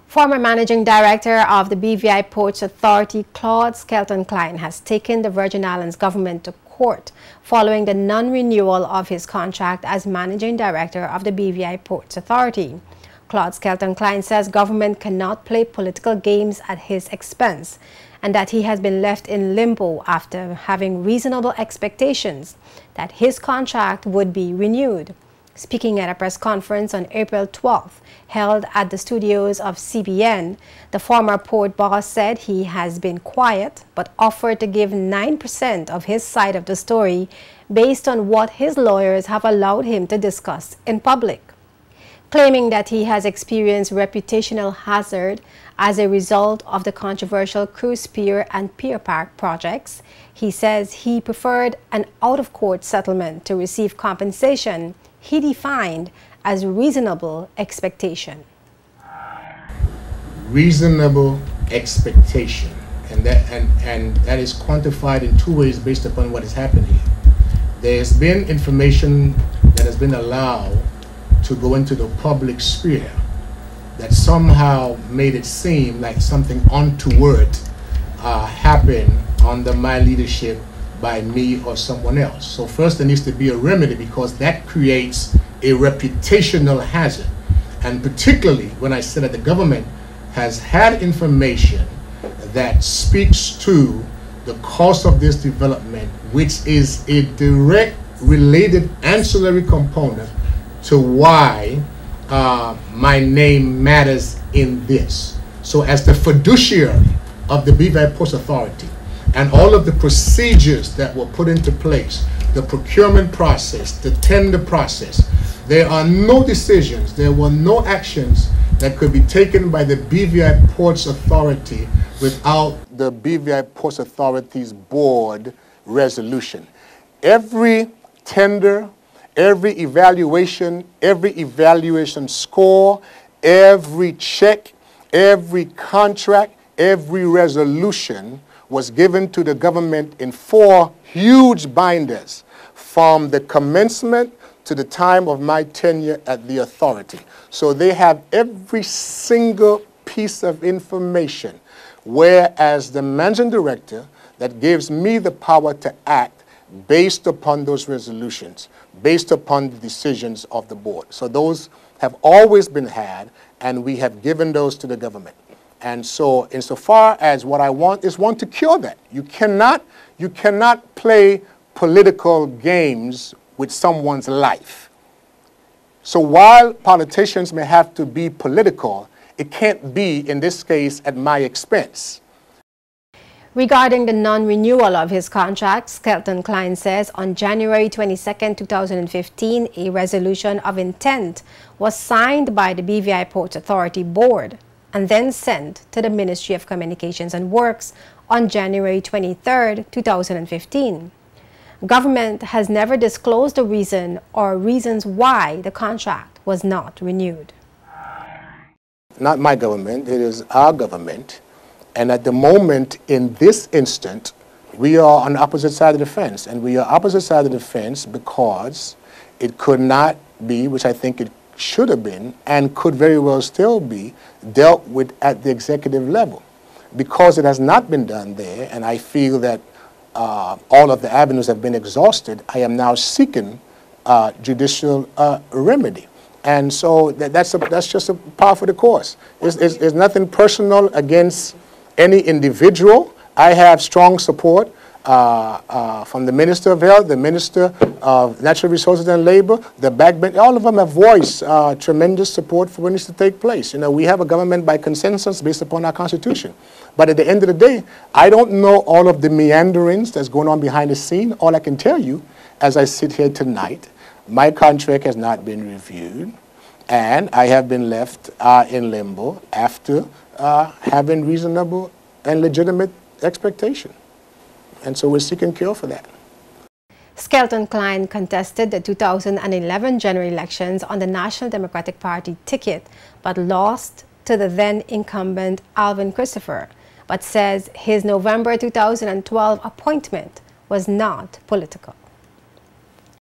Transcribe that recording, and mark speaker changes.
Speaker 1: Former Managing Director of the BVI Ports Authority, Gov'T Klein, has taken the Virgin Islands government to court following the non-renewal of his contract as Managing Director of the BVI Ports Authority. Gov'T Klein says government cannot play political games at his expense and that he has been left in limbo after having reasonable expectations that his contract would be renewed. Speaking at a press conference on April 12th, held at the studios of CBN, the former port boss said he has been quiet but offered to give 9% of his side of the story based on what his lawyers have allowed him to discuss in public. Claiming that he has experienced reputational hazard as a result of the controversial cruise pier and pier park projects, he says he preferred an out-of-court settlement to receive compensation he defined as reasonable expectation.
Speaker 2: Reasonable expectation, and that is quantified in two ways based upon what has happened here. There's been information that has been allowed to go into the public sphere that somehow made it seem like something untoward happened under my leadership by me or someone else. So first there needs to be a remedy, because that creates a reputational hazard. And particularly when I said that the government has had information that speaks to the cost of this development, which is a direct related ancillary component to why my name matters in this. So as the fiduciary of the BVI Ports Authority, and all of the procedures that were put into place, the procurement process, the tender process, there are no decisions, there were no actions that could be taken by the BVI Ports Authority without the BVI Ports Authority's board resolution. Every tender, every evaluation score, every check, every contract, every resolution was given to the government in 4 huge binders from the commencement to the time of my tenure at the authority. So they have every single piece of information, whereas the managing director that gives me the power to act based upon those resolutions, based upon the decisions of the board. So those have always been had, and we have given those to the government. And so insofar as what I want is to cure that. You cannot play political games with someone's life. So while politicians may have to be political, it can't be, in this case, at my expense.
Speaker 1: Regarding the non-renewal of his contract, Gov'T Klein says on January 22, 2015, a resolution of intent was signed by the BVI Ports Authority Board and then sent to the Ministry of Communications and Works on January 23, 2015. Government has never disclosed the reason or reasons why the contract was not renewed.
Speaker 2: Not my government, it is our government. And at the moment, in this instant, we are on the opposite side of the fence. And we are opposite side of the fence because it could not be, which I think it should have been, and could very well still be, dealt with at the executive level. Because it has not been done there, and I feel that all of the avenues have been exhausted, I am now seeking judicial remedy. And so that's just a par for the course. It's nothing personal against any individual. I have strong support from the Minister of Health, the Minister of Natural Resources and Labor, the backbench. All of them have voiced tremendous support for what needs to take place. You know, we have a government by consensus based upon our Constitution. But at the end of the day, I don't know all of the meanderings that's going on behind the scene. All I can tell you, as I sit here tonight, my contract has not been reviewed, and I have been left in limbo after having reasonable and legitimate expectation. And so we're seeking cure for that.
Speaker 1: Gov'T Klein contested the 2011 general elections on the National Democratic Party ticket, but lost to the then incumbent Alvin Christopher, but says his November 2012 appointment was not political.